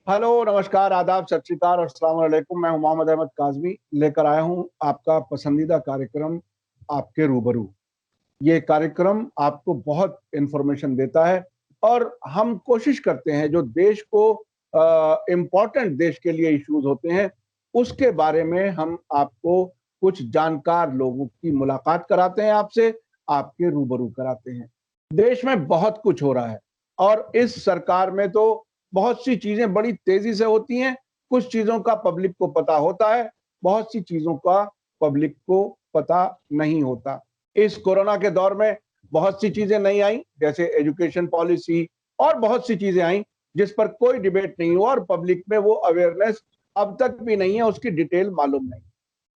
Hello, नमस्कार, आदाब, सत श्री अकाल और अस्सलाम वालेकुम। मैं हूं मोहम्मद अहमद काज़मी, लेकर आया हूं आपका पसंदीदा कार्यक्रम आपके रूबरू। ये कार्यक्रम आपको बहुत इन्फॉर्मेशन देता है और हम कोशिश करते हैं जो देश को इम्पोर्टेंट देश के लिए इश्यूज होते हैं, उसके बारे में हम आपको कुछ जानकार लोगों की मुलाकात कराते हैं आपसे, आपके रूबरू कराते हैं। देश में बहुत कुछ हो रहा है और इस सरकार में तो बहुत सी चीजें बड़ी तेजी से होती हैं। कुछ चीजों का पब्लिक को पता होता है, बहुत सी चीजों का पब्लिक को पता नहीं होता। इस कोरोना के दौर में बहुत सी चीजें नहीं आई, जैसे एजुकेशन पॉलिसी और बहुत सी चीजें आई जिस पर कोई डिबेट नहीं हुआ और पब्लिक में वो अवेयरनेस अब तक भी नहीं है, उसकी डिटेल मालूम नहीं।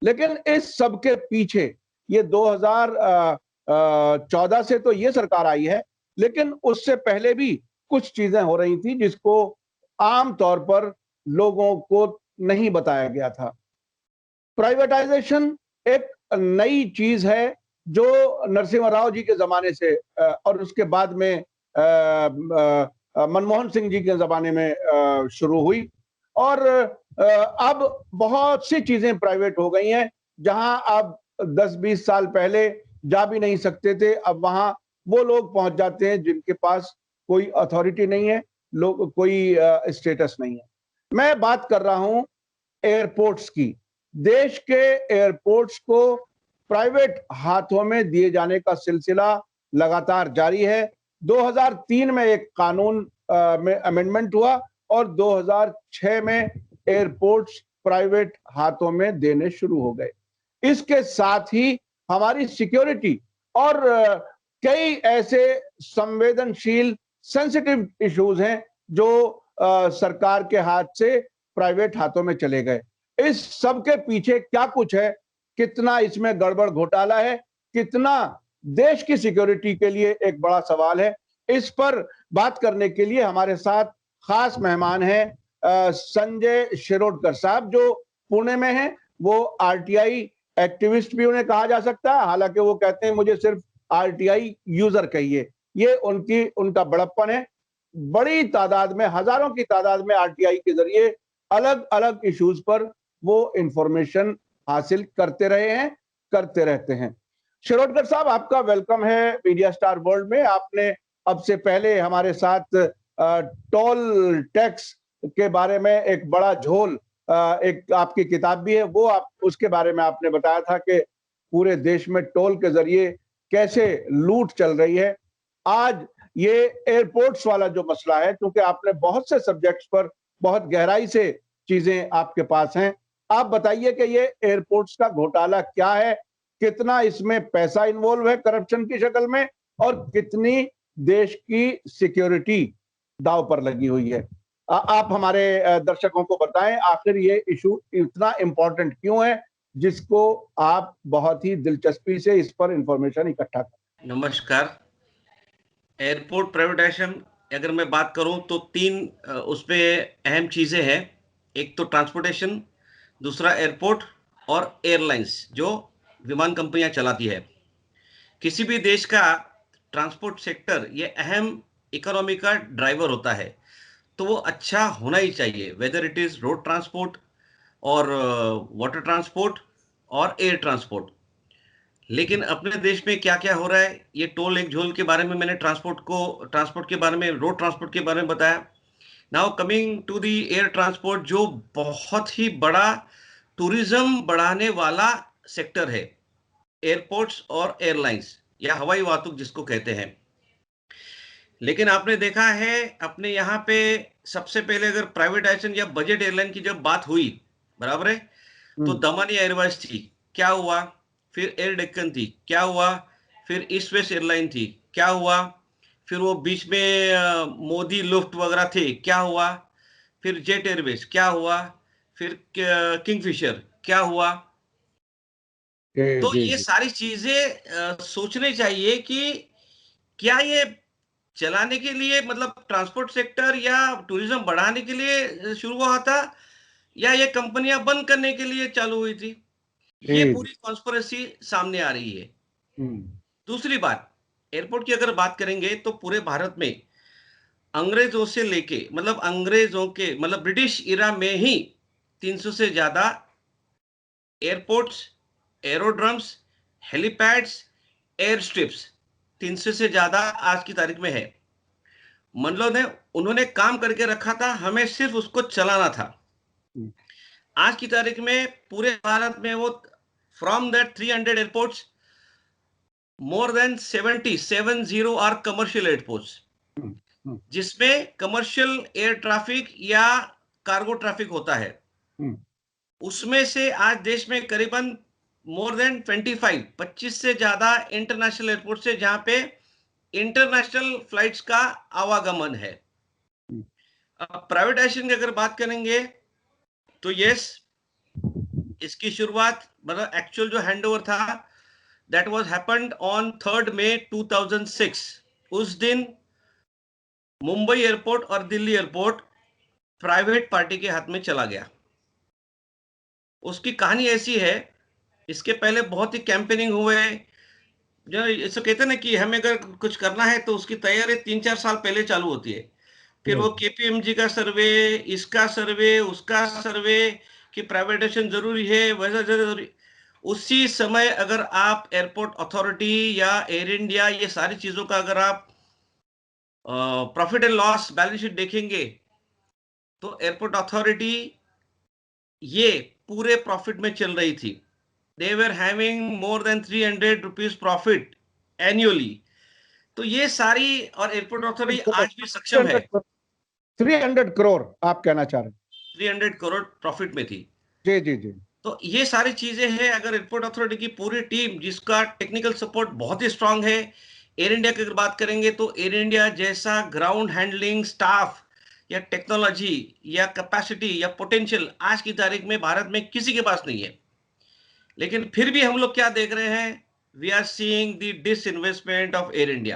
लेकिन इस सब के पीछे ये 2014 से तो ये सरकार आई है, लेकिन उससे पहले भी कुछ चीजें हो रही थी जिसको आम तौर पर लोगों को नहीं बताया गया था। प्राइवेटाइजेशन एक नई चीज है जो नरसिम्हा राव जी के जमाने से और उसके बाद में मनमोहन सिंह जी के जमाने में शुरू हुई और अब बहुत सी चीजें प्राइवेट हो गई हैं। जहां आप 10-20 साल पहले जा भी नहीं सकते थे, अब वहां वो लोग पहुंच जाते हैं जिनके पास कोई अथॉरिटी नहीं है, लोग कोई स्टेटस नहीं है। मैं बात कर रहा हूं एयरपोर्ट्स की। देश के एयरपोर्ट्स को प्राइवेट हाथों में दिए जाने का सिलसिला लगातार जारी है। 2003 में एक कानून में अमेंडमेंट हुआ और 2006 में एयरपोर्ट्स प्राइवेट हाथों में देने शुरू हो गए। इसके साथ ही हमारी सिक्योरिटी और कई ऐसे संवेदनशील सेंसिटिव इश्यूज हैं जो सरकार के हाथ से प्राइवेट हाथों में चले गए। इस सब के पीछे क्या कुछ है, कितना इसमें गड़बड़ घोटाला है, कितना देश की सिक्योरिटी के लिए एक बड़ा सवाल है। इस पर बात करने के लिए हमारे साथ खास मेहमान हैं संजय शिरोडकर साहब, जो पुणे में हैं। वो आरटीआई एक्टिविस्ट भी उन्हें कहा जा सकता है, हालांकि वो कहते हैं मुझे सिर्फ आरटीआई यूजर कहिए। ये उनका बड़प्पन है। बड़ी तादाद में, हजारों की तादाद में आरटीआई के जरिए अलग अलग इश्यूज पर वो इंफॉर्मेशन हासिल करते रहे हैं, करते रहते हैं। शिरोडकर साहब, आपका वेलकम है मीडिया स्टार वर्ल्ड में। आपने अब से पहले हमारे साथ टोल टैक्स के बारे में एक बड़ा झोल, एक आपकी किताब भी है, वो आप उसके बारे में आपने बताया था कि पूरे देश में टोल के जरिए कैसे लूट चल रही है। आज ये एयरपोर्ट्स वाला जो मसला है, क्योंकि आपने बहुत से सब्जेक्ट्स पर बहुत गहराई से चीजें आपके पास हैं, आप बताइए कि ये एयरपोर्ट्स का घोटाला क्या है, कितना इसमें पैसा इन्वॉल्व है करप्शन की शक्ल में और कितनी देश की सिक्योरिटी दांव पर लगी हुई है। आप हमारे दर्शकों को बताएं आखिर ये इशू इतना इंपॉर्टेंट क्यों है, जिसको आप बहुत ही दिलचस्पी से इस पर इंफॉर्मेशन इकट्ठा करें। नमस्कार। एयरपोर्ट प्राइवेटाइजेशन अगर मैं बात करूं तो तीन उसपे अहम चीजें हैं। एक तो ट्रांसपोर्टेशन, दूसरा एयरपोर्ट और एयरलाइंस जो विमान कंपनियां चलाती है। किसी भी देश का ट्रांसपोर्ट सेक्टर ये अहम इकोनॉमी का ड्राइवर होता है, तो वो अच्छा होना ही चाहिए, whether it is road transport और वाटर ट्रांसपोर्ट और एयर ट्रांसपोर्ट। लेकिन अपने देश में क्या क्या हो रहा है, ये टोल एक झोल के बारे में मैंने ट्रांसपोर्ट के बारे में, रोड ट्रांसपोर्ट के बारे में बताया। Now coming to the air transport, जो बहुत ही बड़ा टूरिज्म बढ़ाने वाला सेक्टर है, एयरपोर्ट्स और एयरलाइंस या हवाई वाहतुक जिसको कहते हैं। लेकिन आपने देखा है अपने यहाँ पे सबसे पहले अगर प्राइवेटाइजेशन या बजट एयरलाइन की जब बात हुई, बराबर है, तो दमन एयरवेज थी, क्या हुआ? फिर एयर डेक्कन थी, क्या हुआ? फिर ईस्ट वेस्ट एयरलाइन थी, क्या हुआ? फिर वो बीच में मोदी लुफ्ट वगैरह थे, क्या हुआ? फिर जेट एयरवेज क्या हुआ? फिर किंगफिशर क्या हुआ? तो जी ये जी। सारी चीजें सोचनी चाहिए कि क्या ये चलाने के लिए, मतलब ट्रांसपोर्ट सेक्टर या टूरिज्म बढ़ाने के लिए शुरू हुआ था, या ये कंपनियां बंद करने के लिए चालू हुई थी? ये जी पूरी कॉन्स्पिरेसी सामने आ रही है। जी। दूसरी बात, एयरपोर्ट की अगर बात करेंगे तो पूरे भारत में अंग्रेजों से लेके, मतलब अंग्रेजों के, मतलब ब्रिटिश इरा में ही 300 से ज्यादा एयरपोर्ट्स, एरोड्रम्स, हेलीपैड्स, एयर स्ट्रिप्स 300 से ज्यादा आज की तारीख में है। मतलब ने उन्होंने काम करके रखा था, हमें सिर्फ उसको चलाना था। आज की तारीख में पूरे भारत में वो from that 300 airports, more than 70 are commercial airports, जिसमें कमर्शियल एयर ट्रैफिक या कार्गो ट्रैफिक होता है। उसमें से आज देश में करीबन मोर देन 25 से ज्यादा इंटरनेशनल एयरपोर्ट है जहां पे इंटरनेशनल फ्लाइट्स का आवागमन है। अब प्राइवेटाइजेशन की अगर बात करेंगे तो यस, इसकी शुरुआत, मतलब एक्चुअल जो हैंडओवर था, दैट वाज हैपेंड ऑन 3 मई 2006। उस दिन मुंबई एयरपोर्ट और दिल्ली एयरपोर्ट प्राइवेट पार्टी के हाथ में चला गया। उसकी कहानी ऐसी है, इसके पहले बहुत ही कैंपेनिंग हुए, जो इसे कहते हैं ना कि हमें अगर कुछ करना है तो उसकी तैयारी 3-4 साल पहले चालू होती है। फिर वो केपीएमजी का सर्वे, इसका सर्वे, उसका सर्वे, कि प्राइवेटाइजेशन जरूरी है, वैसा जरूरी। उसी समय अगर आप एयरपोर्ट अथॉरिटी या एयर इंडिया, ये सारी चीजों का अगर आप profit and loss balance sheet देखेंगे तो एयरपोर्ट अथॉरिटी ये पूरे प्रॉफिट में चल रही थी। They were having more than 300 rupees profit annually. तो ये सारी, और एयरपोर्ट अथॉरिटी आज भी सक्षम है। 300 करोड़ आप कहना चाह रहे हैं? 300 करोड़ प्रॉफिट में थी। जी जी जी। तो ये सारी चीजें हैं। अगर एयरपोर्ट अथॉरिटी की पूरी टीम, जिसका टेक्निकल सपोर्ट बहुत ही स्ट्रांग है, एयर इंडिया की अगर बात करेंगे तो एयर इंडिया जैसा ग्राउंड हैंडलिंग स्टाफ या टेक्नोलॉजी या कैपेसिटी या पोटेंशियल आज की तारीख में भारत में किसी के पास नहीं है। लेकिन फिर भी हम लोग क्या देख रहे हैं, we are seeing the disinvestment of Air India.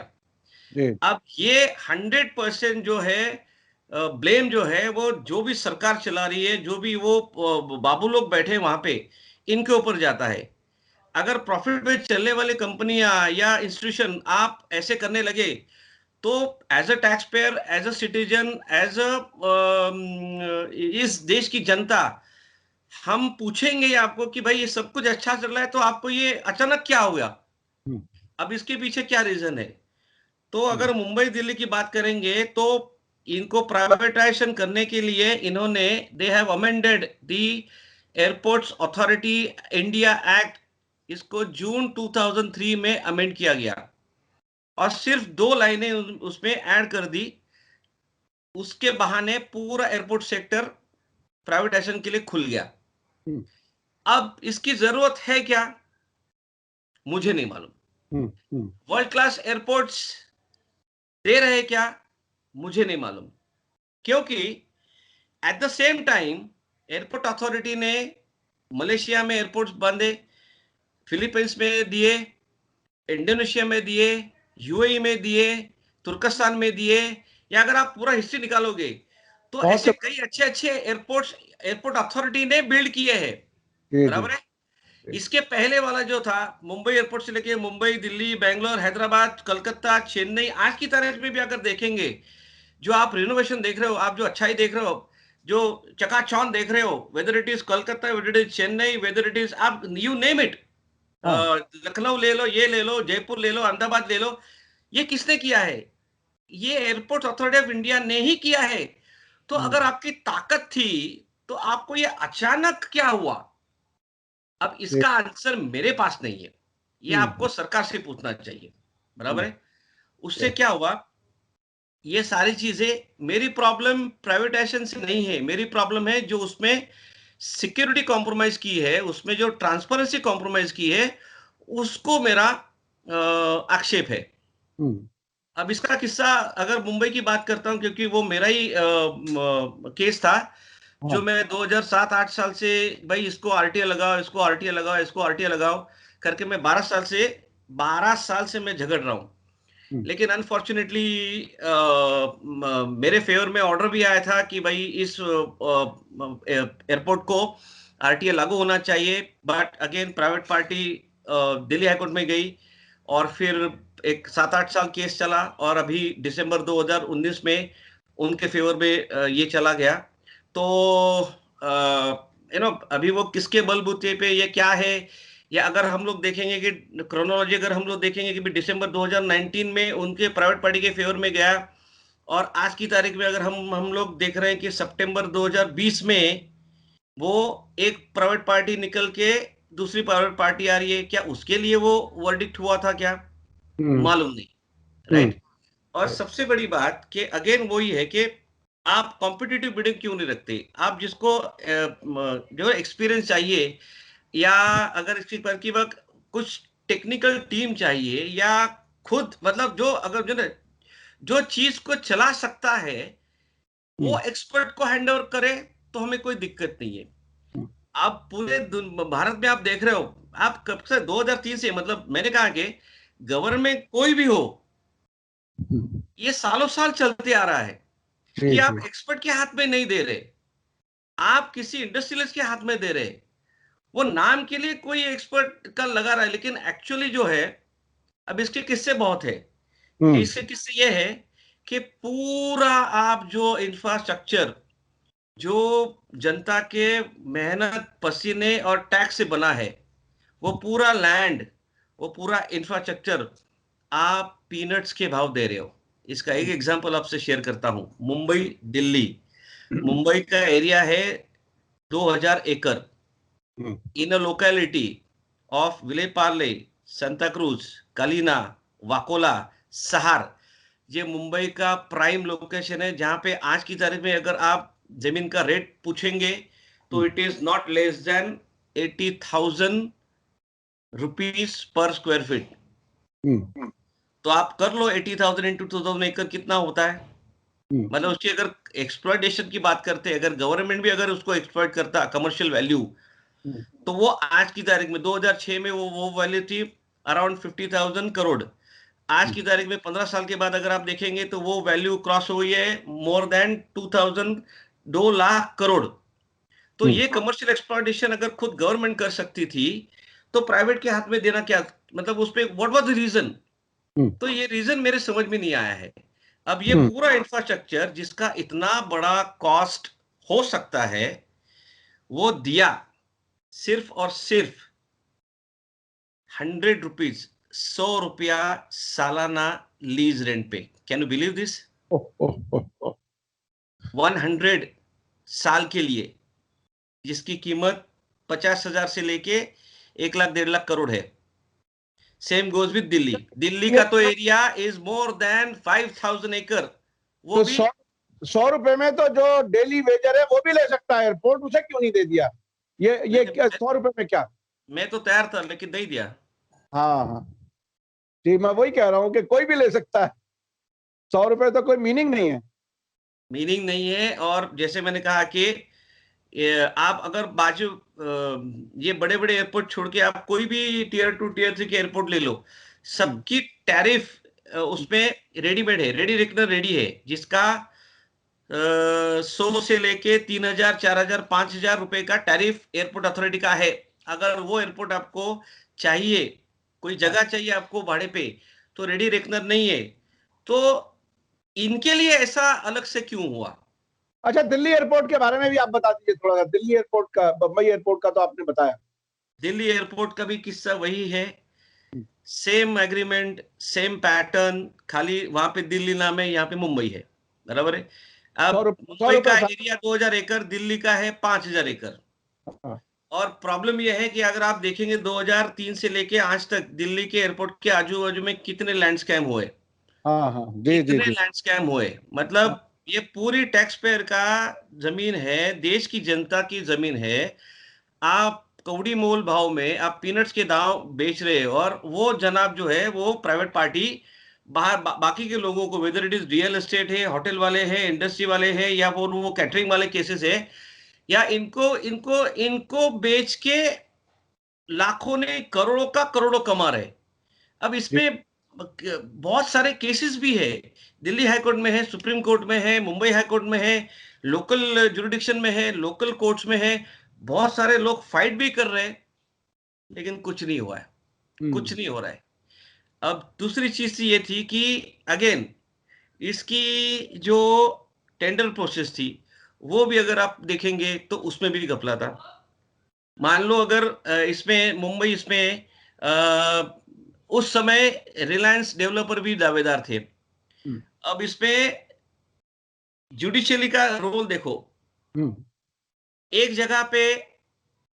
अब ये 100% जो है ब्लेम जो है वो जो भी सरकार चला रही है, जो भी वो बाबू लोग बैठे वहां पे, इनके ऊपर जाता है। अगर प्रॉफिट में चलने वाली कंपनियां या इंस्टीट्यूशन आप ऐसे करने लगे तो as a tax payer, as a citizen, as a इस देश की जनता, हम पूछेंगे आपको कि भाई ये सब कुछ अच्छा चल रहा है तो आपको ये अचानक क्या हो गया, अब इसके पीछे क्या रीजन है। तो अगर मुंबई दिल्ली की बात करेंगे तो इनको प्राइवेटाइजेशन करने के लिए इन्होंने, they have amended the airports authority India act, इसको जून 2003 में अमेंड किया गया और सिर्फ 2 लाइनें उसमें ऐड कर दी। उसके बहाने पूरा एयरपोर्ट सेक्टर प्राइवेटाइजेशन के लिए खुल गया। अब इसकी जरूरत है क्या, मुझे नहीं मालूम। वर्ल्ड क्लास एयरपोर्ट्स दे रहे क्या, मुझे नहीं मालूम। क्योंकि at the same time airport authority ने मलेशिया में एयरपोर्ट्स बांधे, फिलीपींस में दिए, इंडोनेशिया में दिए, यूएई में दिए, तुर्कस्तान में दिए, या अगर आप पूरा हिस्ट्री निकालोगे तो ऐसे कई अच्छे अच्छे एयरपोर्ट्स एयरपोर्ट अथॉरिटी ने बिल्ड किए हैं। बराबर है। इसके पहले वाला जो था, मुंबई एयरपोर्ट से लेके मुंबई, दिल्ली, बेंगलोर, हैदराबाद, कलकत्ता, चेन्नई, आज की तारीख में भी अगर देखेंगे, जो आप रिनोवेशन देख रहे हो, आप जो अच्छाई देख रहे हो, जो चकाचौंध देख रहे हो, whether it is Kolkata, whether it is Chennai, whether it is, आप यू नेम इट, लखनऊ ले लो, ये ले लो, जयपुर ले लो, अहमदाबाद ले लो, ये किसने किया है? ये एयरपोर्ट अथॉरिटी ऑफ इंडिया ने ही किया है। तो अगर आपकी ताकत थी तो आपको ये अचानक क्या हुआ? अब इसका आंसर मेरे पास नहीं है, ये आपको सरकार से पूछना चाहिए। बराबर है। उससे क्या हुआ, ये सारी चीजें, मेरी प्रॉब्लम प्राइवेटाइजेशन से नहीं है, मेरी प्रॉब्लम है जो उसमें सिक्योरिटी कॉम्प्रोमाइज की है, उसमें जो ट्रांसपेरेंसी कॉम्प्रोमाइज की है, उसको मेरा आक्षेप है। अब इसका किस्सा अगर मुंबई की बात करता हूं, क्योंकि वो मेरा ही केस था, जो मैं 2007-8 साल से, भाई इसको आरटीए लगाओ, इसको आरटीए लगाओ, इसको आरटीए लगाओ करके मैं 12 साल से मैं झगड़ रहा हूं। लेकिन अनफॉर्चुनेटली मेरे फेवर में ऑर्डर भी आया था कि भाई इस एयरपोर्ट को आरटीए लागू होना चाहिए, but again private party Delhi high court में गई और फिर एक 7-8 साल केस चला और अभी दिसंबर 2019 में उनके फेवर में ये चला गया। तो अभी वो किसके बलबूते पे ये क्या है, या अगर हम लोग देखेंगे कि क्रोनोलॉजी अगर हम लोग देखेंगे कि दिसंबर 2019 में उनके प्राइवेट पार्टी के फेवर में गया, और आज की तारीख में अगर हम लोग देख रहे हैं कि सितंबर 2020 में वो एक प्राइवेट पार्टी निकल के दूसरी प्राइवेट पार्टी आ रही है, क्या उसके लिए वो वर्डिक्ट हुआ था क्या? मालूम नहीं, राइट। और सबसे बड़ी बात कि अगेन वही है कि आप कॉम्पिटिटिव बिडिंग क्यों नहीं रखते? आप जिसको जो एक्सपीरियंस चाहिए, या अगर इसकी पर की वक्त कुछ टेक्निकल टीम चाहिए, या खुद मतलब जो अगर जो चीज को चला सकता है वो एक्सपर्ट को हैंड ओवर करे, तो हमें कोई दिक्कत नहीं है। आप पूरे भारत में आप देख रहे हो, आप कब से 2003 से, मतलब मैंने कहा कि गवर्नमेंट कोई भी हो, ये सालों साल चलते आ रहा है कि आप एक्सपर्ट के हाथ में नहीं दे रहे, आप किसी इंडस्ट्रियलिस्ट के हाथ में दे रहे। वो नाम के लिए कोई एक्सपर्ट का लगा रहा है, लेकिन एक्चुअली जो है, अब इसके किस्से बहुत है। इसके किस्से ये है कि पूरा आप जो इंफ्रास्ट्रक्चर जो जनता के मेहनत पसीने और टैक्स से बना है, वो पूरा लैंड, वो पूरा इंफ्रास्ट्रक्चर आप पीनट्स के भाव दे रहे हो। इसका एक एग्जांपल आपसे शेयर करता हूं। मुंबई दिल्ली, मुंबई का एरिया है 2000 एकड़। In a locality of Vile Parle, Santa Cruz, Kalina, Vakola, Sahar, ये मुंबई का प्राइम लोकेशन है, जहां पे आज की तारीख में अगर आप जमीन का रेट पूछेंगे तो it is not less than 80,000 rupees पर स्क्वायर फीट। तो आप कर लो 80,000 इंटू 2000 एकड़ कितना होता है। मतलब उसकी अगर एक्सप्लॉयटेशन की बात करते हैं, अगर गवर्नमेंट भी अगर उसको एक्सप्लॉयट करता कमर्शियल वैल्यू, तो वो आज की तारीख में 2006 में वो वैल्यू थी अराउंड 50,000 करोड़। आज की तारीख में 15 साल के बाद अगर आप देखेंगे तो वो वैल्यू क्रॉस हो गई है मोर देन 2 लाख करोड़। तो ये कमर्शियल एक्सप्लॉयटेशन अगर खुद गवर्नमेंट कर सकती थी, तो प्राइवेट के हाथ में देना क्या, मतलब उस पे व्हाट वाज द रीजन? तो ये रीजन मेरे समझ में नहीं आया है। अब ये पूरा इंफ्रास्ट्रक्चर जिसका इतना बड़ा कॉस्ट हो सकता है, वो दिया सिर्फ और सिर्फ 100 रुपीज, 100 रुपया सालाना लीज रेंट पे। Can you believe this? 100 साल के लिए, जिसकी कीमत 50,000 से लेके 1 लाख 1.5 लाख करोड़ है। Same goes with Delhi. Delhi का तो एरिया इज मोर देन 5,000 एकड़। वो तो भी 100 रुपए में तो जो डेली वेजर है वो भी ले सकता है एयरपोर्ट, उसे क्यों नहीं दे दिया? ये 100 रुपए में क्या? मैं तो तैयार था, लेकिन नहीं दिया। हाँ हाँ, जी, मैं वही कह रहा हूँ कि कोई भी ले सकता है, 100 रुपए तो कोई मीनिंग नहीं है। मीनिंग नहीं है। और जैसे मैंने कहा कि आप अगर बाजू ये बड़े बड़े एयरपोर्ट छोड़ के आप कोई भी टीयर 2 टीयर 3 के एयरपोर्ट ले लो, सबकी टैरिफ उसमें रेडीमेड है, रेडी रिकनर रेडी है, जिसका 100 से लेके 3,000 4,000 5,000 रुपए का टैरिफ एयरपोर्ट अथॉरिटी का है। अगर वो एयरपोर्ट आपको चाहिए, कोई जगह चाहिए आपको भाड़े पे, तो रेडी रेकनर नहीं है। तो इनके लिए ऐसा अलग से क्यों हुआ? अच्छा, दिल्ली एयरपोर्ट के बारे में भी आप बता दीजिए थोड़ा सा। दिल्ली एयरपोर्ट का, बम्बई एयरपोर्ट का तो आपने बताया। दिल्ली एयरपोर्ट का भी किस्सा वही है। सेम एग्रीमेंट, सेम पैटर्न, खाली वहां पे दिल्ली नाम है, यहाँ पे मुंबई है, बराबर है। अब 100 मुंबई का रुपए एरिया 2000 एकड़, दिल्ली का है 5,000 एकड़। हाँ और प्रॉब्लम यह है कि अगर आप देखेंगे 2003 से लेके आज तक दिल्ली के एयरपोर्ट के आजू बाजू में कितने लैंड स्कैम हुए, हाँ हाँ, जी जी कितने जी। लैंड स्कैम हुए। मतलब ये पूरी टैक्स पेयर का जमीन है, देश की जनता की जमीन है। आप कौड़ी मोल भाव में आप पीनट्स के दाव बेच रहे हो, और वो जनाब जो है वो प्राइवेट पार्टी बाहर बाकी के लोगों को, whether it is real estate है, होटल वाले हैं, इंडस्ट्री वाले हैं, या वो कैटरिंग वाले केसेस है, या इनको इनको इनको बेच के लाखों ने करोड़ों का करोड़ों कमा रहे। अब जी इसमें बहुत सारे केसेस भी है, दिल्ली हाई कोर्ट में है, सुप्रीम कोर्ट में है, मुंबई हाई कोर्ट में है, लोकल जुरिडिक्शन में है, लोकल कोर्ट्स में है। बहुत सारे लोग फाइट भी कर रहे हैं, लेकिन कुछ नहीं हुआ है, कुछ नहीं हो रहा है। अब दूसरी चीज ये थी कि अगेन इसकी जो टेंडर प्रोसेस थी वो भी अगर आप देखेंगे तो उसमें भी घपला था। मान लो अगर इसमें मुंबई इसमें उस समय रिलायंस डेवलपर भी दावेदार थे। हम्म, अब इसमें जुडिशियली का रोल देखो। हम्म, एक जगह पे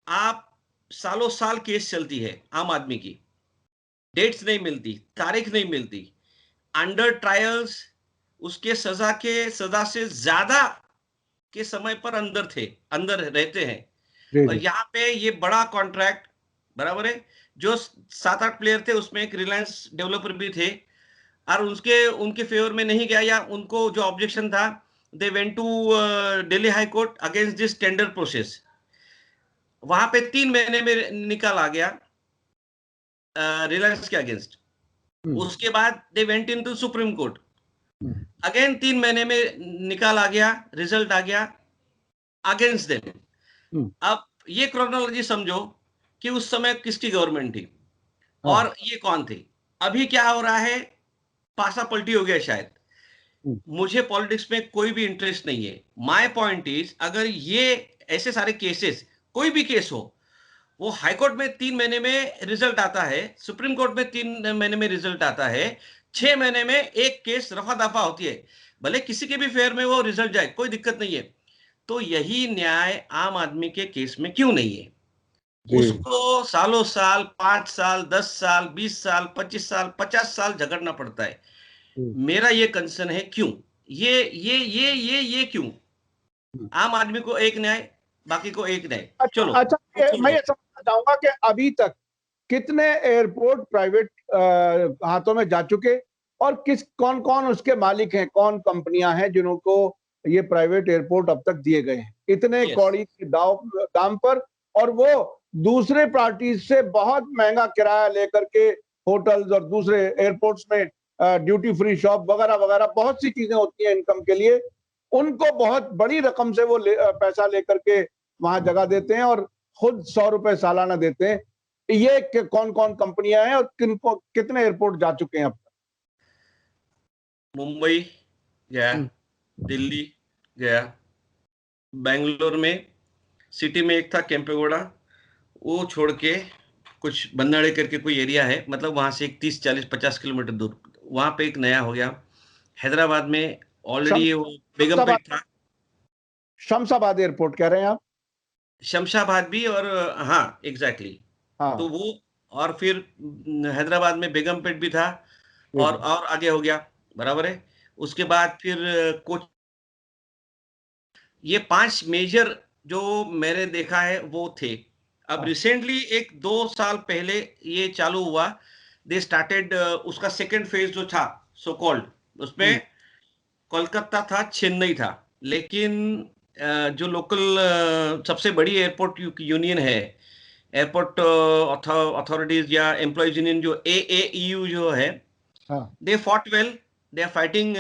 आप सालों साल केस चलती है आम आदमी की, डेट्स नहीं मिलती, तारीख नहीं मिलती, अंडर ट्रायल्स उसके सजा से ज्यादा के समय पर अंदर रहते हैं। जी और जी। यहाँ पे ये बड़ा कॉन्ट्रैक्ट बराबर है, जो 7-8 प्लेयर थे उसमें एक रिलायंस डेवलपर भी थे, और उसके उनके फेवर में नहीं गया, या उनको जो ऑब्जेक्शन था, they went to Delhi high court against this tender process. वहां पे 3 महीने में निकाल आ गया रिलायंस के अगेंस्ट। हम्म, उसके बाद they went in to supreme court, hmm, again 3 महीने में निकाल आ गया, रिजल्ट आ गया अगेंस्ट देम। हम्म, अब ये क्रोनोलॉजी समझो कि उस समय किसकी गवर्नमेंट थी हाँ, और ये कौन थे। अभी क्या हो रहा है, पासा पलटी हो गया शायद। हम्म, मुझे पॉलिटिक्स में कोई भी इंटरेस्ट नहीं है। माय पॉइंट इज, अगर ये ऐसे सारे केसेस, कोई भी केस हो, वो हाई कोर्ट में 3 महीने में रिजल्ट आता है, सुप्रीम कोर्ट में 3 महीने में रिजल्ट आता है, 6 महीने में एक केस रफा दफा होती है, भले किसी के भी फेयर में वो रिजल्ट जाए, कोई दिक्कत नहीं है। तो यही न्याय आम आदमी के केस में क्यों नहीं है? जी उसको सालों साल, 5 साल, 10 साल, 20 साल, 25 साल, 50 साल झगड़ना पड़ता है। जी, मेरा ये कंसर्न है, क्यों ये क्यों? हम्म। आम आदमी को एक न्याय, बाकी को एक न्याय। अच्छा चलो अच्छा, वो छोड़ मैं दो। ये समझना चाहूंगा कि अभी तक कितने एयरपोर्ट प्राइवेट हाथों में जा चुके, और किस कौन कौन उसके मालिक हैं, कौन कंपनियां हैं जिनको ये प्राइवेट एयरपोर्ट अब तक दिए गए हैं इतने यस, कौड़ी के दाम पर, और वो दूसरे पार्टी से बहुत महंगा किराया लेकर के होटल्स और दूसरे एयरपोर्ट्स में ड्यूटी फ्री शॉप वगैरह वगैरह बहुत सी चीजें होती हैं इनकम के लिए, उनको बहुत बड़ी रकम से वो पैसा लेकर के वहां जगह देते हैं और खुद 100 रुपए सालाना देते हैं। ये कौन कौन कंपनियां हैं और किनको कितने एयरपोर्ट जा चुके हैं अब तक? मुंबई गया, हम्म, दिल्ली गया, बेंगलोर में सिटी में एक था केम्पेगौड़ा, वो छोड़ के कुछ बन्नाड़े करके कोई एरिया है, मतलब वहां से एक 30-40-50 किलोमीटर दूर, वहां पे एक नया हो गया। हैदराबाद में ऑलरेडी वो शमशाबाद, बेगमपेट था। शमशाबाद एयरपोर्ट कह रहे हैं आप? शमशाबाद भी, और हाँ एग्जैक्टली exactly। तो हाँ, वो, और फिर हैदराबाद में बेगमपेट भी था, जी जी, और आगे हो गया, बराबर है। उसके बाद फिर कोच, ये 5 मेजर जो मैंने देखा है वो थे। अब हाँ, रिसेंटली 1-2 साल पहले ये चालू हुआ, दे स्टार्टेड उसका सेकंड फेज जो था, सो कॉल्ड, हम्म, उसमें कोलकाता था, चेन्नई था, लेकिन जो लोकल सबसे बड़ी एयरपोर्ट यूनियन है, एयरपोर्ट अथॉरिटीज या एम्प्लॉयज यूनियन, जो AAEU जो है, हाँ, they fought well, they are fighting,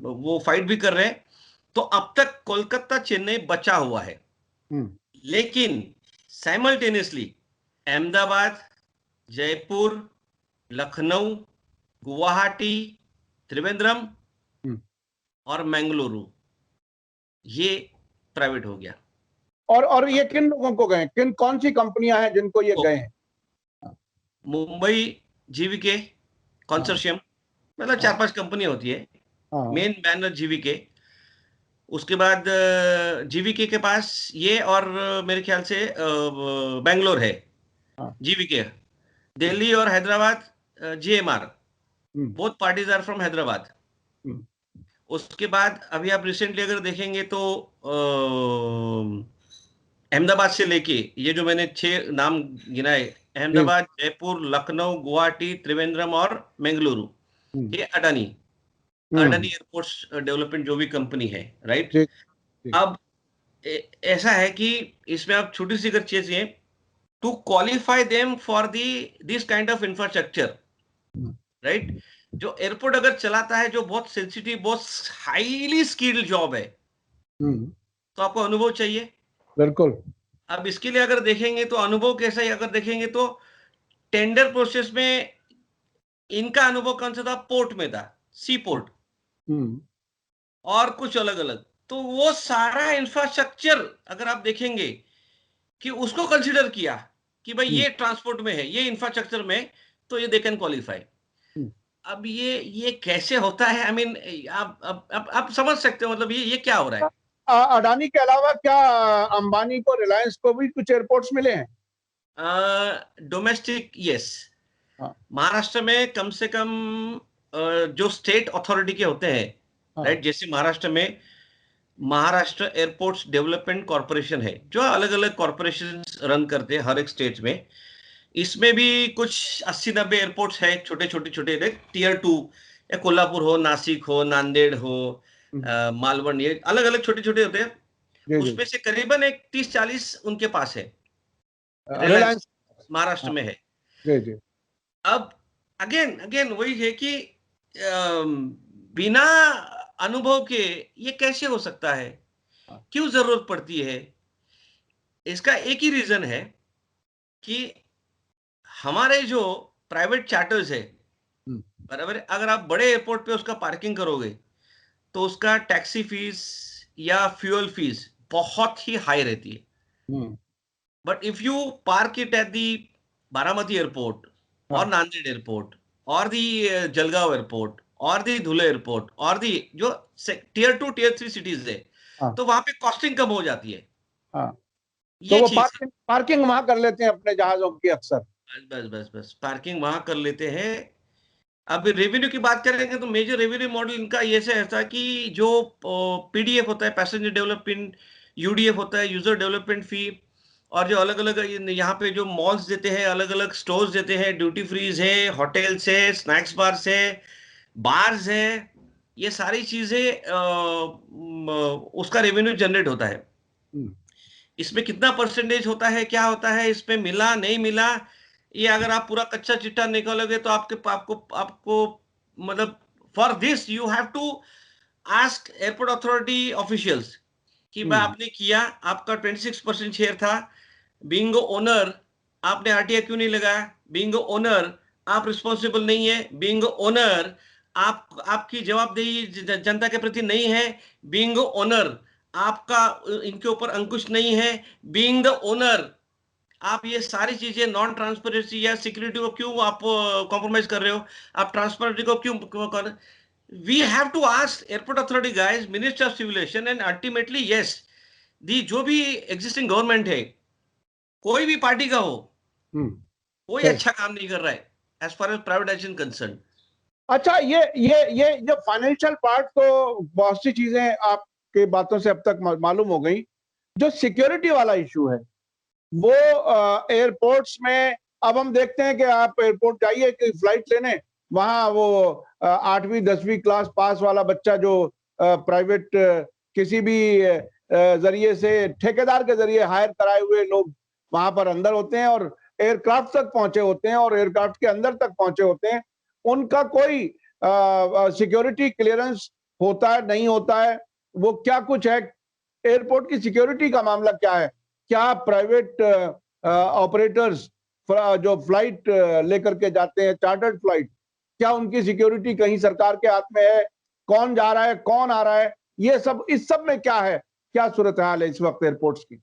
वो फाइट भी कर रहे हैं। तो अब तक कोलकाता चेन्नई बचा हुआ है, हम्म, लेकिन साइमल्टेनियसली अहमदाबाद, जयपुर, लखनऊ, गुवाहाटी, त्रिवेंद्रम हम्म। और मंगलुरु, ये प्राइवेट हो गया। और ये किन लोगों को गए, किन कौन सी कंपनियां हैं जिनको ये तो गए हैं? मुंबई जीवीके हाँ, कंसोर्शियम, मतलब हाँ, 4-5 कंपनी होती है, हाँ, मेन बैनर जीवीके। उसके बाद जीवीके के पास ये, और मेरे ख्याल से बेंगलोर है हाँ, जीवीके। दिल्ली और Hyderabad GMR, hmm, both parties are from Hyderabad. Hmm, उसके बाद अभी आप रिसेंटली अगर देखेंगे तो अहमदाबाद से लेके, ये जो मैंने 6 नाम गिनाए, जी, अहमदाबाद, जयपुर, लखनऊ, गुवाहाटी, त्रिवेंद्रम और बेंगलुरु, हम्म, ये अडानी, हम्म, अडानी एयरपोर्ट्स डेवलपमेंट जो भी कंपनी है, राइट। जी जी, अब ऐसा है कि इसमें आप छोटी सी अगर चीज है, to qualify them for the this kind of infrastructure, hmm, right. जो एयरपोर्ट अगर चलाता है, जो बहुत सेंसिटिव, बहुत हाईली स्किल्ड जॉब है, हम्म, तो आपको अनुभव चाहिए। बिल्कुल, अब इसके लिए अगर देखेंगे तो अनुभव कैसा है, अगर देखेंगे तो टेंडर प्रोसेस में इनका अनुभव कौन सा था? पोर्ट में था, सी पोर्ट और कुछ अलग अलग। तो वो सारा इंफ्रास्ट्रक्चर अगर आप देखेंगे कि उसको कंसीडर किया कि भाई ये ट्रांसपोर्ट में है, ये इंफ्रास्ट्रक्चर में, तो ये दे कैन क्वालिफाई। अब ये कैसे होता है? आई मीन आप समझ सकते हो, मतलब ये क्या हो रहा है? अडानी के अलावा क्या अंबानी को, रिलायंस को भी कुछ एयरपोर्ट्स मिले हैं? Domestic, yes. हाँ, महाराष्ट्र में कम से कम जो स्टेट अथॉरिटी के होते हैं, हाँ, राइट, जैसे महाराष्ट्र में महाराष्ट्र एयरपोर्ट्स डेवलपमेंट कॉरपोरेशन है, जो अलग अलग कॉरपोरेशन रन करते हैं हर एक स्टेट में। इसमें भी कुछ 80-90 एयरपोर्ट्स हैं, छोटे छोटे छोटे, टीयर 2, या कोल्हापुर हो, नासिक हो, नांदेड़ हो, मालवण, ये अलग अलग छोटे छोटे होते हैं। जी जी। उसमें से करीबन एक 30-40 उनके पास है, रिलायंस रिलायंस। महाराष्ट्र हाँ, में है। जी जी। अब अगेन अगेन वही है कि बिना अनुभव के ये कैसे हो सकता है? हाँ, क्यों जरूरत पड़ती है? इसका एक ही रीजन है कि हमारे जो प्राइवेट चार्टर्स है, हम्म, बराबर है, अगर आप बड़े एयरपोर्ट पे उसका पार्किंग करोगे तो उसका टैक्सी फीस या फ्यूल फीस बहुत ही हाई रहती है। Hmm, but if you park it at the Baramati airport और हाँ, नांदेड़ एयरपोर्ट और दी जलगांव एयरपोर्ट और दी धुले एयरपोर्ट और दी जो टीयर 2 टीयर 3 सिटीज है, हाँ, तो वहां पे कॉस्टिंग कम हो जाती है। हाँ। तो ये वो चीज है। पार्किंग पार्किंग वहां कर लेते हैं अपने जहाजों की अक्सर। बस बस बस बस पार्किंग वहां कर लेते हैं। अब रेवेन्यू की बात करेंगे तो मेजर रेवेन्यू मॉडल इनका ये से ऐसा कि जो पीडीएफ होता है, पैसेंजर डेवलपमेंट, यूडीएफ होता है, यूजर डेवलपमेंट फी, और जो अलग अलग यहाँ पे जो मॉल्स देते हैं, अलग अलग स्टोर्स देते हैं, ड्यूटी फ्रीज है, होटल्स है, स्नैक्स बार्स है, बार्स है, ये सारी चीजें उसका रेवेन्यू जनरेट होता है। हम्म, इसमें कितना परसेंटेज होता है, क्या होता है, इसमें मिला नहीं मिला, ये अगर आप पूरा कच्चा चिट्ठा निकालोगे तो आपके आपको आपको मतलब, for this you have to ask airport authority officials कि भाई हम्म, आपने किया, आपका 26% शेयर था, बीइंग ओनर आपने आरटीआई क्यों नहीं लगाया? बीइंग ओनर आप रिस्पॉन्सिबल नहीं है? बीइंग ओनर आप आपकी जवाबदेही जनता के प्रति नहीं है? बीइंग ओनर आपका इनके ऊपर अंकुश नहीं है? बीइंग द ओनर आप ये सारी चीजें, नॉन ट्रांसपेरेंसी या सिक्योरिटी को क्यों आप कॉम्प्रोमाइज कर रहे हो? आप ट्रांसपेरेंसी को क्यों कर? We have to ask airport authority guys, minister of civil aviation, and ultimately yes, the जो भी एग्जिस्टिंग गवर्नमेंट है, कोई भी पार्टी का हो, हम्म, कोई सही। अच्छा काम नहीं कर रहा है as far as privatisation concern. अच्छा, ये जो फाइनेंशियल पार्ट, तो बहुत सी चीजें आपके बातों से अब तक मालूम हो गई। जो सिक्योरिटी वाला इशू है, वो एयरपोर्ट्स में अब हम देखते हैं कि आप एयरपोर्ट जाइए कि फ्लाइट लेने, वहां वो 8वीं 10वीं क्लास पास वाला बच्चा जो प्राइवेट किसी भी जरिए से, ठेकेदार के जरिए हायर कराए हुए लोग वहां पर अंदर होते हैं और एयरक्राफ्ट तक पहुंचे होते हैं और एयरक्राफ्ट के अंदर तक पहुंचे होते हैं। उनका कोई सिक्योरिटी क्लियरेंस होता है, नहीं होता है? वो क्या कुछ है? एयरपोर्ट की सिक्योरिटी का मामला क्या है? क्या प्राइवेट ऑपरेटर्स जो फ्लाइट लेकर के जाते हैं, चार्टर्ड फ्लाइट, क्या उनकी सिक्योरिटी कहीं सरकार के हाथ में है? कौन जा रहा है, कौन आ रहा है, ये सब, इस सब में क्या है? क्या सूरत हाल है इस वक्त एयरपोर्ट्स की?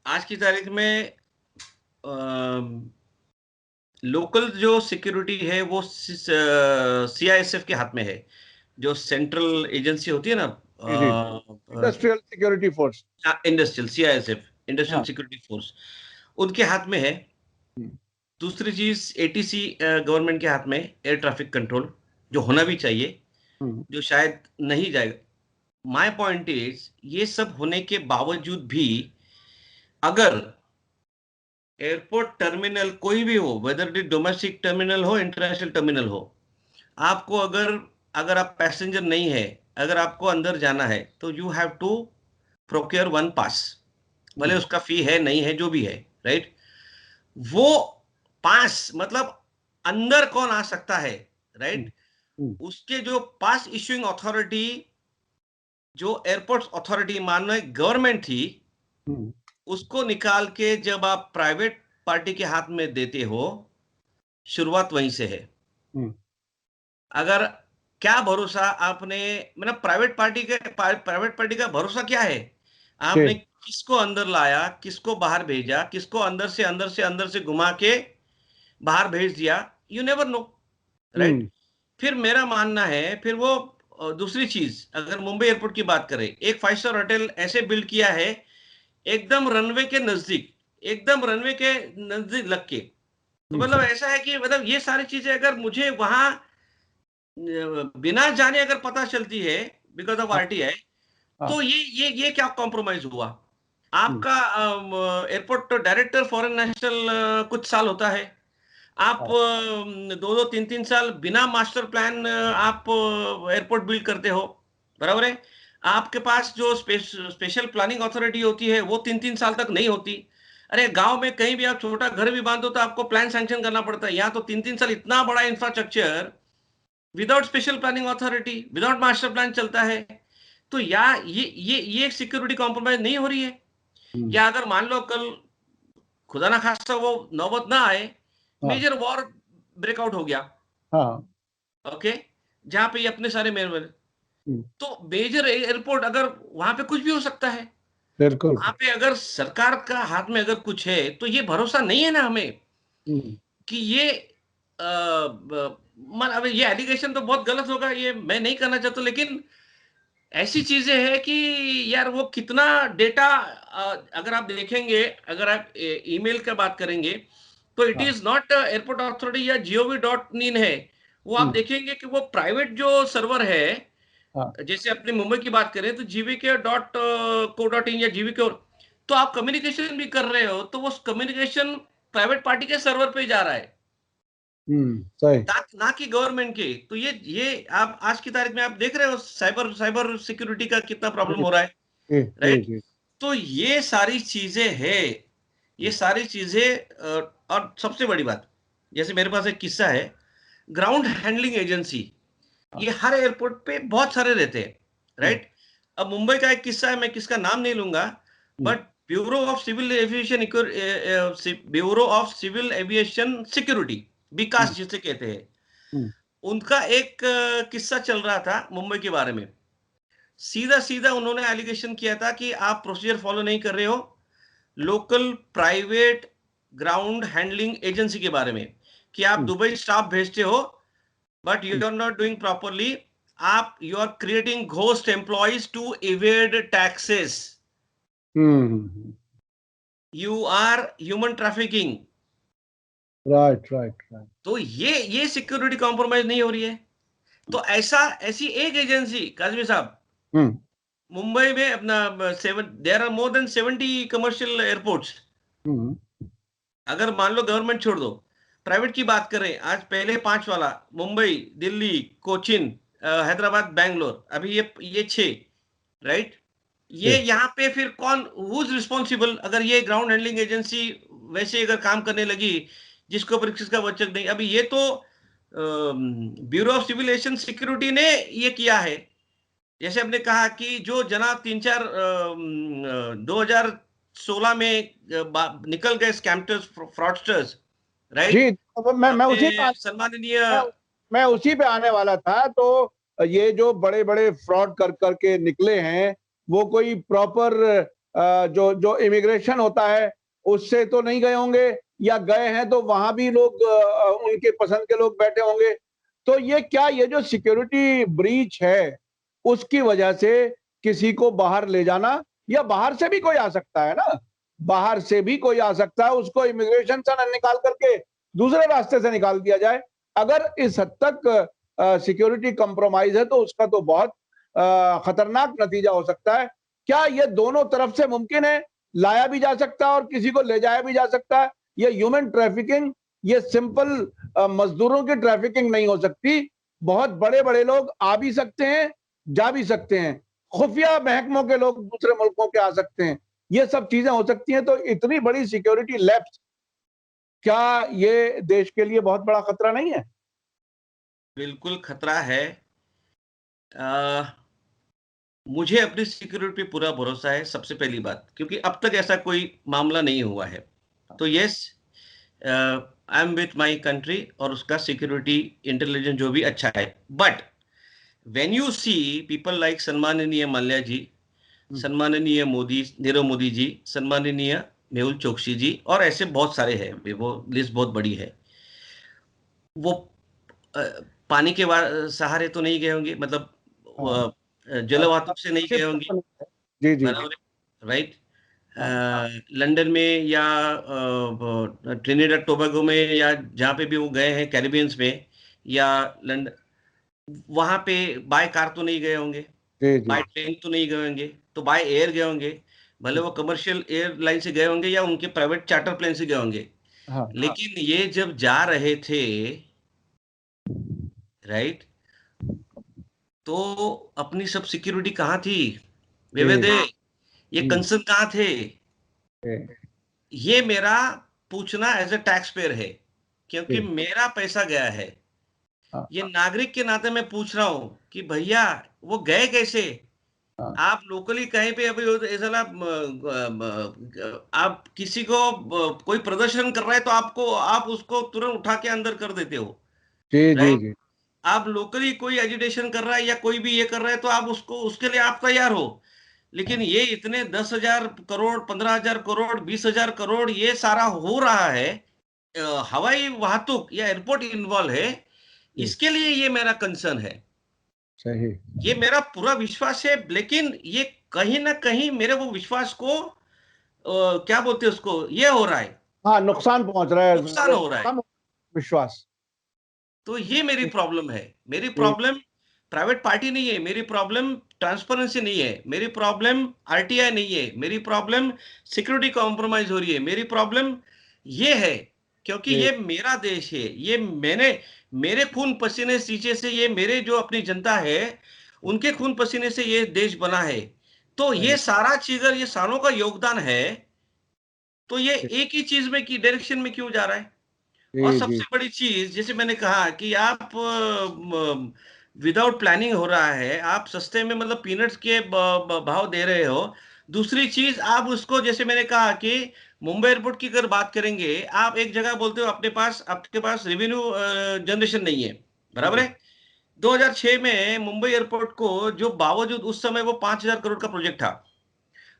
आज की तारीख में लोकल जो सिक्योरिटी है वो सीआईएसएफ के हाथ में है, जो सेंट्रल एजेंसी होती है ना, जी जी। Industrial security force. Industrial, CISF, industrial हाँ। सिक्योरिटी फोर्स, उनके हाथ में है। हम्म, दूसरी चीज एटीसी गवर्नमेंट के हाथ में, एयर ट्रैफिक कंट्रोल, जो होना भी चाहिए, हम्म, जो शायद नहीं जाएगा। माय पॉइंट इज, ये सब होने के बावजूद भी अगर एयरपोर्ट टर्मिनल कोई भी हो, वेदर इट डोमेस्टिक टर्मिनल हो, इंटरनेशनल टर्मिनल हो, आपको अगर अगर आप पैसेंजर नहीं है, अगर आपको अंदर जाना है, तो you have to procure one pass, भले हम्म, उसका फी है नहीं है जो भी है, राइट। वो पास मतलब अंदर कौन आ सकता है, हम्म, राइट, हम्म, उसके जो पास इश्यूइंग अथॉरिटी, जो एयरपोर्ट अथॉरिटी मान लो गवर्नमेंट थी, हम्म, उसको निकाल के जब आप प्राइवेट पार्टी के हाथ में देते हो, शुरुआत वहीं से है। हम्म, अगर क्या भरोसा आपने, मतलब प्राइवेट पार्टी का भरोसा क्या है? आपने जी, किसको अंदर लाया, किसको बाहर भेजा, किसको अंदर से घुमा के बाहर भेज दिया, यू नेवर नो, राइट? हम्म, फिर मेरा मानना है, फिर वो दूसरी चीज, अगर मुंबई एयरपोर्ट की बात करें, एक 5 स्टार होटल ऐसे बिल्ड किया है, एकदम रनवे के नजदीक, एकदम रनवे के नजदीक लग के। तो हम्म, मतलब ऐसा है कि मतलब ये सारी चीजें अगर मुझे वहां बिना जाने अगर पता चलती है, बिकॉज ऑफ हाँ, आरटीआई, हाँ, तो ये क्या कॉम्प्रोमाइज हुआ? हम्म, आपका एयरपोर्ट डायरेक्टर फॉरेन नेशनल कुछ साल होता है, आप हाँ, 2-2 3-3 साल बिना मास्टर प्लान आप एयरपोर्ट बिल्ड करते हो, बराबर है? आपके पास जो स्पेशल प्लानिंग अथॉरिटी होती है वो 3-3 साल तक नहीं होती। अरे गांव में कहीं भी आप छोटा घर भी बांधो तो आपको प्लान सैंक्शन करना पड़ता है, यहाँ तो 3-3 साल इतना बड़ा infrastructure without special planning authority, without master plan चलता है। तो या ये सिक्योरिटी कॉम्प्रोमाइज नहीं हो रही है? हम्म, या अगर मान लो कल खुदा ना खास्ता वो नौबत ना आए, हाँ, मेजर वॉर ब्रेकआउट हो गया, हाँ, ओके, जहां पे ये अपने सारे मेयर, हम्म, तो मेजर एयरपोर्ट अगर, वहां पे कुछ भी हो सकता है। बिल्कुल, वहां पे अगर सरकार का हाथ में अगर कुछ है तो ये भरोसा नहीं है ना हमें हम्म, कि ये अब ये एलिगेशन तो बहुत गलत होगा, ये मैं नहीं करना चाहता, लेकिन ऐसी चीजें हैं कि यार वो कितना डेटा, अगर आप देखेंगे, अगर आप ईमेल का बात करेंगे, तो इट हाँ, इज नॉट एयरपोर्ट अथॉरिटी या gov.in है, वो आप हम्म, देखेंगे कि वो प्राइवेट जो सर्वर है, हाँ, जैसे अपने मुंबई की बात करें तो gvk.co.in या जीवीके, तो आप कम्युनिकेशन भी कर रहे हो तो वो कम्युनिकेशन प्राइवेट पार्टी के सर्वर पे जा रहा है, सही, ना कि गवर्नमेंट के। तो ये आप आज की तारीख में आप देख रहे हो साइबर साइबर सिक्योरिटी का कितना प्रॉब्लम जी, हो रहा है, जी, जी, राइट? जी, तो ये सारी चीजें है, ये सारी चीजें और सबसे बड़ी बात, जैसे मेरे पास एक किस्सा है, ग्राउंड हैंडलिंग एजेंसी, हाँ, ये हर एयरपोर्ट पे बहुत सारे रहते हैं, हम्म, राइट? अब मुंबई का एक किस्सा है, मैं किसका नाम नहीं लूंगा, hmm, but bureau of civil aviation security, hmm, BCAS जिसे कहते हैं, हम्म, उनका एक किस्सा चल रहा था मुंबई के बारे में। सीधा सीधा उन्होंने एलिगेशन किया था कि आप प्रोसीजर फॉलो नहीं कर रहे हो, local private ground handling agency के बारे में, कि आप हम्म, दुबई स्टाफ भेजते हो but you hmm, are not doing properly, आप you are creating ghost employees to evade taxes, hmm, you are human trafficking. Right, right, right, तो ये सिक्योरिटी कॉम्प्रोमाइज नहीं हो रही है? तो ऐसी एक एजेंसी, काजमी साहब, हम्म, मुंबई में अपना there are more than 70 commercial airports. Hmm, अगर मान लो गवर्नमेंट छोड़ दो, प्राइवेट की बात करें, आज पहले 5 वाला, मुंबई, दिल्ली, कोचिन, हैदराबाद, बैंगलोर, अभी ये 6, राइट? ये जी, यहाँ पे फिर कौन, हु इज रिस्पॉन्सिबल अगर ये ग्राउंड हैंडलिंग एजेंसी वैसे अगर काम करने लगी, जिसको पर किसका वचक नहीं? अभी ये तो Bureau of civil aviation Security ने ये किया है। जैसे हमने कहा कि जो जनाब 3-4 2016 में निकल गए स्कैमर्स, फ्रॉडस्टर्स, राइट? जी, तो मैं उसी पे अपने सम्माननीय, मैं मैं उसी पे आने वाला था। तो ये जो बड़े-बड़े फ्रॉड कर कर के निकले हैं, वो कोई प्रॉपर जो जो इमिग्रेशन होता है, उससे तो नहीं गए होंगे, या गए हैं तो वहाँ भी लोग उनके पसंद के लोग बैठे होंगे। तो ये क्या, ये जो सिक्योरिटी ब्रीच है, उसकी वजह से किसी को बाहर ले जाना, या बाहर से भी कोई आ सकता है ना, बाहर से भी कोई आ सकता है, उसको इमिग्रेशन से ना निकाल करके दूसरे रास्ते से निकाल दिया जाए। अगर इस हद तक सिक्योरिटी कॉम्प्रोमाइज है तो उसका तो बहुत खतरनाक नतीजा हो सकता है। क्या ये दोनों तरफ से मुमकिन है? लाया भी जा सकता है और किसी को ले जाया भी जा सकता है। ये ह्यूमन ट्रैफिकिंग, ये सिंपल मजदूरों की ट्रैफिकिंग नहीं हो सकती। बहुत बड़े-बड़े लोग आ भी सकते हैं, जा भी सकते हैं। खुफिया महकमों के लोग दूसरे मुल्कों के आ सकते हैं। ये सब चीजें हो सकती हैं। तो इतनी बड़ी सिक्योरिटी लैप्स, क्या ये देश के लिए बहुत बड़ा खतरा नहीं है? बिल्कुल खतरा है। अ, मुझे अपनी सिक्योरिटी पे पूरा भरोसा है, सबसे पहली बात, क्योंकि अब तक ऐसा कोई मामला नहीं हुआ है। तो yes, I am with my country और उसका सिक्योरिटी इंटेलिजेंस जो भी अच्छा है। But when you see people like सम्माननीय माल्या जी, सम्माननीय मोदी, नीरव मोदी जी, सम्माननीय मेहुल चोकसी जी, और ऐसे बहुत सारे हैं, वो लिस्ट बहुत बड़ी है। वो अ, पानी के सहारे तो नहीं गए होंगे, मतलब हाँ, जलवातु से नहीं गए होंगे, जी जी जी। बराबर है, राइट। हाँ लंदन में या ट्रिनिडाद टोबैगो में या जहाँ पे भी वो गए हैं कैरिबियंस में, या लंदन, वहां पे बाय कार तो नहीं गए होंगे, जी जी। बाय ट्रेन तो नहीं गए होंगे, तो बाय एयर गए होंगे। भले वो कमर्शियल एयरलाइन से गए होंगे या उनके प्राइवेट चार्टर प्लेन से गए होंगे, हाँ लेकिन ये जब जा रहे थे, राइट, तो अपनी सब सिक्योरिटी कहाँ थी जी। विवेदे, ये कंसर्न कहाँ थे? जी ये मेरा पूछना एज ए टैक्स पेयर है, क्योंकि जी। मेरा पैसा गया है। हाँ ये नागरिक के नाते मैं पूछ रहा हूं कि भैया वो गए कैसे? हाँ आप लोकली कहीं पे अभी ऐसा ना, आप किसी को कोई प्रदर्शन कर रहा है तो आप उसको तुरंत उठा के अंदर कर देते हो, जी जी राइट। जी। आप लोकली कोई एजिटेशन कर रहा है या कोई भी ये कर रहा है तो आप उसको, उसके लिए आप तैयार हो। लेकिन ये इतने 10,000 करोड़, 15,000 करोड़, 20,000 करोड़ ये सारा हो रहा है, हवाई वाहतुक या एयरपोर्ट इन्वॉल्व है, जी, इसके लिए ये मेरा कंसर्न है। सही। ये मेरा पूरा विश्वास है, लेकिन ये कहीं ना कहीं मेरे वो विश्वास को क्या बोलते हैं उसको, ये हो रहा है, हाँ, नुकसान पहुंच रहा है, नुकसान हो रहा है। कम विश्वास। तो ये मेरी प्रॉब्लम है। मेरी जी प्रॉब्लम प्राइवेट पार्टी नहीं है, मेरी प्रॉब्लम ट्रांसपेरेंसी नहीं है, मेरी प्रॉब्लम आरटीआई नहीं है, मेरी प्रॉब्लम सिक्योरिटी कॉम्प्रोमाइज हो रही है, मेरी प्रॉब्लम ये है, क्योंकि जी ये मेरा देश है, ये मैंने, मेरे खून पसीने सींचे से ये मेरे जो अपनी जनता है उनके खून पसीने से ये देश बना है। तो ये सही। सारा चीज, ये सारों का योगदान है, तो ये जी एक ही चीज में की डायरेक्शन में क्यों जा रहा है? और जी जी। सबसे बड़ी चीज जैसे मैंने कहा कि आप विदाउट प्लानिंग हो रहा है, आप सस्ते में मतलब पीनट्स के भाव दे रहे हो। दूसरी चीज आप उसको, जैसे मैंने कहा कि मुंबई एयरपोर्ट की अगर बात करेंगे, आप एक जगह बोलते हो अपने पास, आपके पास रेवेन्यू जनरेशन नहीं है, बराबर जी है। 2006 में मुंबई एयरपोर्ट को, जो बावजूद उस समय वो 5,000 करोड़ का प्रोजेक्ट था,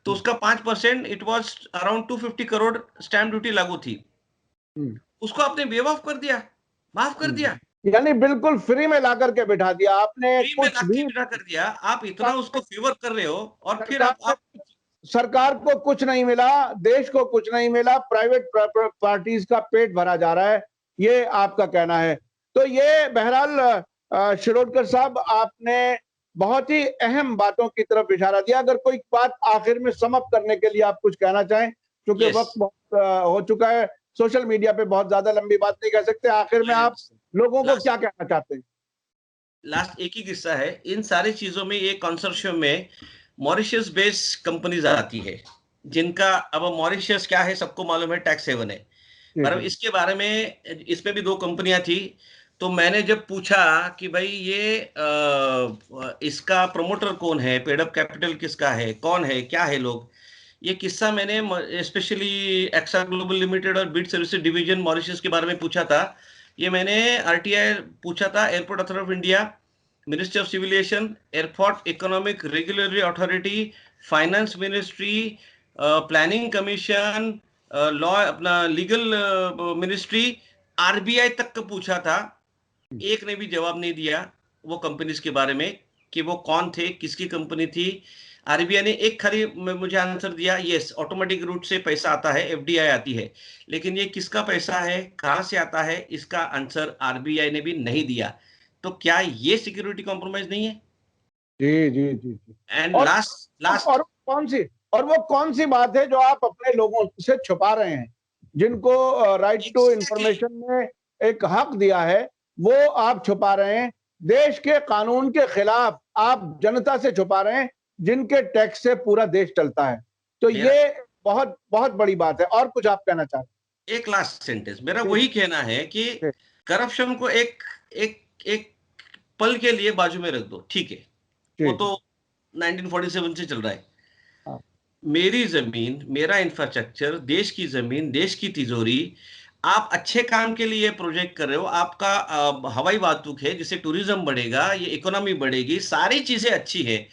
तो हम्म, उसका 5%, it was around 250 crore stamp duty लागू थी। हम्म, उसको आपने वेव ऑफ कर दिया, माफ कर दिया, यानी बिल्कुल फ्री में ला करके बिठा दिया आपने, फ्री में कुछ लाके भी। बिठा कर दिया। आप इतना उसको फेवर कर रहे हो और फिर सरकार ने, आप सरकार को कुछ नहीं मिला, देश को कुछ नहीं मिला, प्राइवेट पार्टीज का पेट भरा जा रहा है, ये आपका कहना है। तो ये बहरहाल शिरोडकर साहब, आपने बहुत ही अहम बातों की तरफ इशारा दिया। अगर कोई बात आखिर में समअप करने के लिए आप कुछ कहना चाहें, क्योंकि यस, वक्त बहुत हो चुका है, सोशल मीडिया पे बहुत ज्यादा लंबी बात नहीं कह सकते, आखिर में आप लोगों को क्या लास्ट कहना चाहते हैं? लास्ट एक ही किस्सा है इन सारी चीजों में। ये कंसोर्शियम में मॉरिशस बेस्ड कंपनीज आती है, जिनका, अब मॉरिशस क्या है सबको मालूम है, टैक्स हेवन है। जी पर अब जी इसके बारे में, इसमें भी दो कंपनियां थी। तो मैंने जब पूछा कि भाई ये इसका प्रमोटर कौन है, पेड अप कैपिटल किसका है, कौन है, क्या है लोग, ये किस्सा मैंने स्पेशली एक्सा ग्लोबल लिमिटेड और बिट सर्विसेज डिवीजन मॉरिशस के बारे में पूछा था। ये मैंने आरटीआई पूछा था, Airport Authority of India, Ministry of civil Aviation, Airport Economic Regulatory Authority, finance ministry, planning commission, law, अपना लीगल मिनिस्ट्री, आरबीआई तक का पूछा था। एक ने भी जवाब नहीं दिया वो कंपनीज के बारे में कि वो कौन थे, किसकी कंपनी थी। आरबीआई ने एक खाली मुझे आंसर दिया, यस ऑटोमेटिक रूट से पैसा आता है, एफडीआई आती है, लेकिन ये किसका पैसा है, कहां से आता है, इसका आंसर आरबीआई ने भी नहीं दिया। तो क्या ये सिक्योरिटी कॉम्प्रोमाइज नहीं है? जी जी जी जी। एंड और लास्ट लास्ट और कौन सी, और वो कौन सी बात है जो आप अपने लोगों से छुपा रहे हैं, जिनको राइट टू एग्जैक्टली, इंफॉर्मेशन में एक हक दिया है, वो आप छुपा रहे हैं। देश के कानून के खिलाफ आप जनता से छुपा रहे हैं, जिनके टैक्स से पूरा देश चलता है। तो मेरा ये बहुत बहुत बड़ी बात है। और कुछ आप कहना चाहते एक लास्ट सेंटेंस, मेरा हैं? वही कहना है कि जी करप्शन को एक एक एक पल के लिए बाजू में रख दो, ठीक है, वो जी तो जी। 1947 से चल रहा है। हाँ मेरी जमीन, मेरा इंफ्रास्ट्रक्चर, देश की जमीन, देश की तिजोरी, आप अच्छे काम के लिए प्रोजेक्ट कर रहे हो, आपका हवाई वाहतूक है जिससे टूरिज्म बढ़ेगा, ये इकोनॉमी बढ़ेगी, सारी चीजें अच्छी है,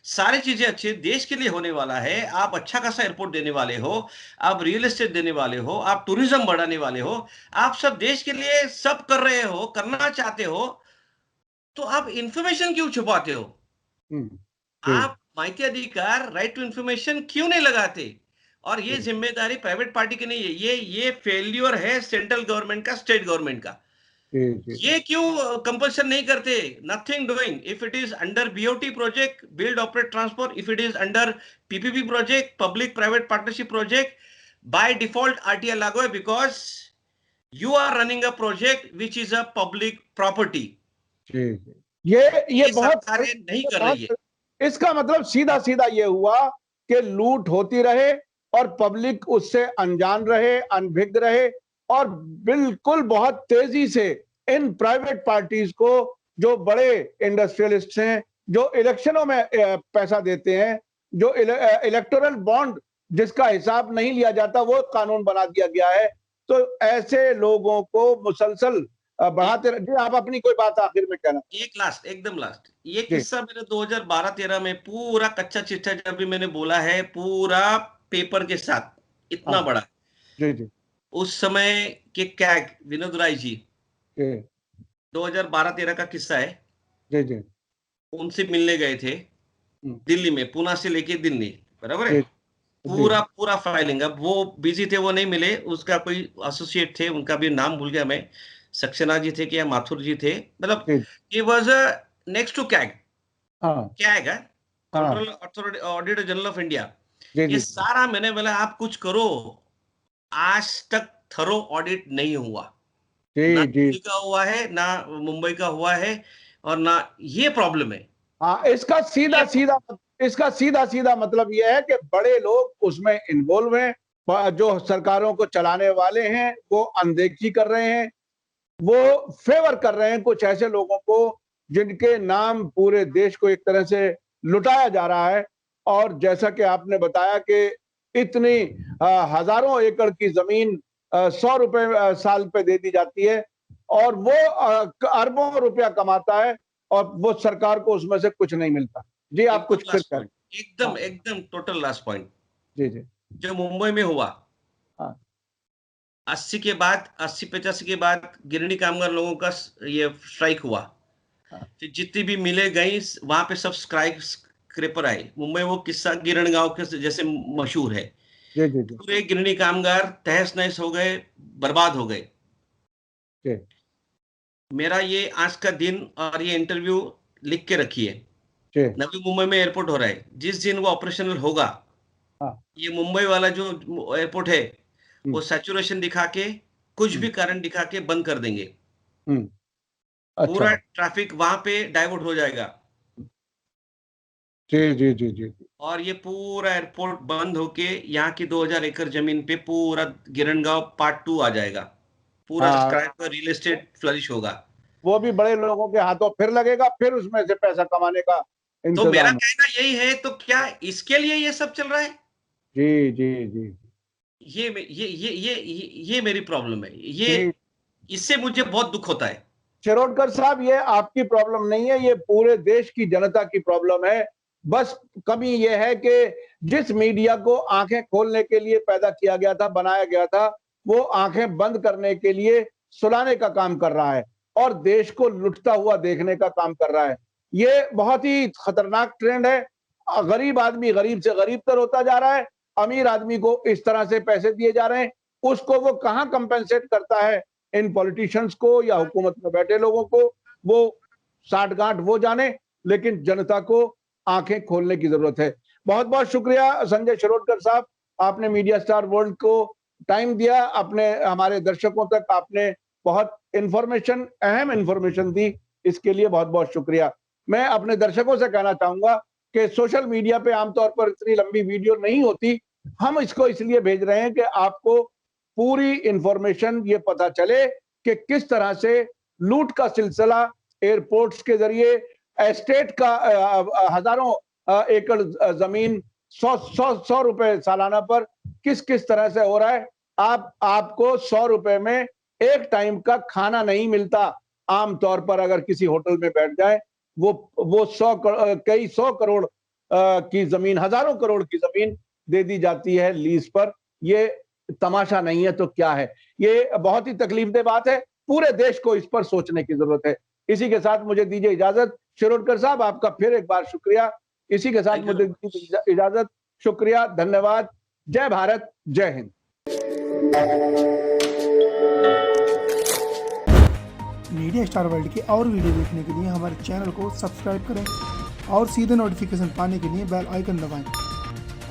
सारी चीजें अच्छी देश के लिए होने वाला है। आप अच्छा खासा एयरपोर्ट देने वाले हो, आप रियल एस्टेट देने वाले हो, आप टूरिज्म बढ़ाने वाले हो, आप सब देश के लिए सब कर रहे हो, करना चाहते हो, तो आप इंफॉर्मेशन क्यों छुपाते हो? जी आप माहिती अधिकार, राइट टू इंफॉर्मेशन क्यों नहीं लगाते? और ये जी जिम्मेदारी प्राइवेट पार्टी की नहीं है, ये फेल्योर है सेंट्रल गवर्नमेंट का, स्टेट गवर्नमेंट का। जी जी ये क्यों कंपल्शन नहीं करते? Nothing doing, if it is under BOT project, build operate transfer, if it is under PPP project, public private partnership project, by default RTR लागू है, because you are running a project which is a public property. जी जी। ये ये बहुत सरकारें नहीं कर रही है। बहुत इसका मतलब सीधा सीधा ये हुआ कि लूट होती रहे और पब्लिक उससे अनजान रहे, अनभिज्ञ रहे, और बिल्कुल बहुत तेजी से इन प्राइवेट पार्टीज को, जो बड़े इंडस्ट्रियलिस्ट हैं, जो इलेक्शनों में पैसा देते हैं, जो इलेक्टोरल बॉन्ड जिसका हिसाब नहीं लिया जाता, वो कानून बना दिया गया है। तो ऐसे लोगों को मुसलसल बढ़ाते जी, आप अपनी कोई बात आखिर में कहना। एक लास्ट, एकदम लास्ट, ये जी किस्सा मेरे 2012-13 में पूरा कच्चा चिट्ठा जब भी मैंने बोला है, पूरा पेपर के साथ, इतना हाँ बड़ा। जी जी उस समय के कैग विनोद राय जी, जी 2012-13 का किस्सा है। जी जी उनसे मिलने गए थे हम्म, दिल्ली में, पुणे से लेके दिल्ली, बराबर है। जी जी पूरा पूरा फाइलिंग, अब वो बिजी थे, वो नहीं मिले, उसका कोई एसोसिएट थे, उनका भी नाम भूल गया मैं, सक्सेना जी थे कि या माथुर जी थे, मतलब जी he was a next to CAG. हाँ कैग है हाँ control authority, auditor general of India. जी ये जी सारा मैंने बोला आप कुछ करो, आज तक थरो ऑडिट नहीं हुआ, ना जी जी। दिल्ली का हुआ है, ना मुंबई का हुआ है, और ना ये प्रॉब्लम है। हाँ, ये इसका सीधा सीधा मतलब यह है कि बड़े लोग उसमें इन्वॉल्व हैं, जो सरकारों को चलाने वाले हैं वो अनदेखी कर रहे हैं, वो फेवर कर रहे हैं कुछ ऐसे लोगों को जिनके नाम पूरे देश को एक तरह से लुटाया जा रहा है। और जैसा कि आपने बताया कि इतनी हजारों एकड़ की जमीन 100 रुपए साल पे दे दी जाती है, और वो अरबों रुपया कमाता है, और वो सरकार को उसमें से कुछ नहीं मिलता। जी, आप एकदम कुछ फिर लास्ट कह पॉइंट, रहे। एकदम हाँ एकदम टोटल लास्ट पॉइंट, जी जी जो मुंबई में हुआ हाँ 80 के बाद, 80-85 के बाद गिरणी कामगार लोगों का ये स्ट्राइक हुआ, हाँ फिर जितनी भी मिले गई वहां पे सब स्ट्राइक स्क्रेपर आए। मुंबई वो किस्सा गिरण गांव के जैसे मशहूर है, जी जी जी पूरे गिरणी कामगार तहस नहस हो गए, बर्बाद हो गए। जी मेरा ये आज का दिन और ये इंटरव्यू लिख के रखिए, जी नवी मुंबई में एयरपोर्ट हो रहा है, जिस दिन वो ऑपरेशनल होगा, हाँ ये मुंबई वाला जो एयरपोर्ट है, हम्म वो सैचुरेशन दिखा के, कुछ हम्म भी कारण दिखा के बंद कर देंगे। हम्म, पूरा अच्छा। ट्रैफिक वहां पे डाइवर्ट हो जाएगा, जी जी जी जी जी। और ये पूरा एयरपोर्ट बंद होके यहाँ की 2000 एकड़ जमीन पे पूरा गिरणगांव पार्ट 2 आ जाएगा, पूरा हाँ, स्क्राइपर रियल एस्टेट फ्लरिश होगा। वो भी बड़े लोगों के हाथों फिर लगेगा, फिर उसमें से पैसा कमाने का तो मेरा इंतजाम हो। कहना यही है, तो क्या इसके लिए ये सब चल रहा है? जी जी जी ये मेरी प्रॉब्लम है, ये जी। इससे मुझे बहुत दुख होता है। शिरोडकर साहब, ये आपकी प्रॉब्लम नहीं है, ये पूरे देश की जनता की प्रॉब्लम है। बस कमी ये है कि जिस मीडिया को आंखें खोलने के लिए पैदा किया गया था, बनाया गया था, वो आंखें बंद करने के लिए सुलाने का काम कर रहा है, और देश को लुटता हुआ देखने का काम कर रहा है। ये बहुत ही खतरनाक ट्रेंड है। गरीब आदमी गरीब से गरीब तर होता जा रहा है, अमीर आदमी को इस तरह से पैसे दिए जा रहे हैं, उसको वो कहां कंपेंसेट करता है, इन पॉलिटिशियंस को या हुकूमत में बैठे लोगों को, वो साठ गांठ वो जाने, लेकिन जनता को आंखें खोलने की जरूरत है। बहुत बहुत शुक्रिया संजय शिरोडकर साहब, आपने मीडिया स्टार वर्ल्ड को टाइम दिया, अपने हमारे दर्शकों तक आपने बहुत इंफॉर्मेशन, अहम इंफॉर्मेशन दी, इसके लिए बहुत बहुत शुक्रिया। मैं अपने दर्शकों से कहना चाहूंगा कि सोशल मीडिया पे आमतौर पर इतनी लंबी वीडियो नहीं होती, हम इसको इसलिए भेज रहे हैं कि आपको पूरी इंफॉर्मेशन ये पता चले कि किस तरह से लूट का सिलसिला एयरपोर्ट्स के जरिए, एस्टेट का हजारों एकड़ जमीन 100 रुपए सालाना पर किस किस तरह से हो रहा है। आपको 100 रुपए में एक टाइम का खाना नहीं मिलता। आमतौर पर अगर किसी होटल में बैठ जाए, वो कई 100 करोड़ की जमीन, हजारों करोड़ की जमीन दे दी जाती है लीज पर। ये तमाशा नहीं है तो क्या है? ये बहुत ही तकलीफदेह बात है। पूरे देश को इस पर सोचने की जरूरत है। इसी के साथ मुझे दीजिए इजाजत। शिरोडकर साहब, आपका फिर एक बार शुक्रिया। इसी के साथ थैंक यू। मुझे दीजिए इजाजत। शुक्रिया, धन्यवाद। जय भारत, जय हिंद। मीडिया स्टार वर्ल्ड के और वीडियो देखने के लिए हमारे चैनल को सब्सक्राइब करें और सीधे नोटिफिकेशन पाने के लिए बेल आइकन दबाएं।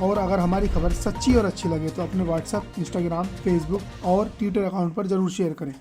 और अगर हमारी खबर सच्ची और अच्छी लगे तो अपने व्हाट्सएप, इंस्टाग्राम, फेसबुक और ट्विटर अकाउंट पर जरूर शेयर करें।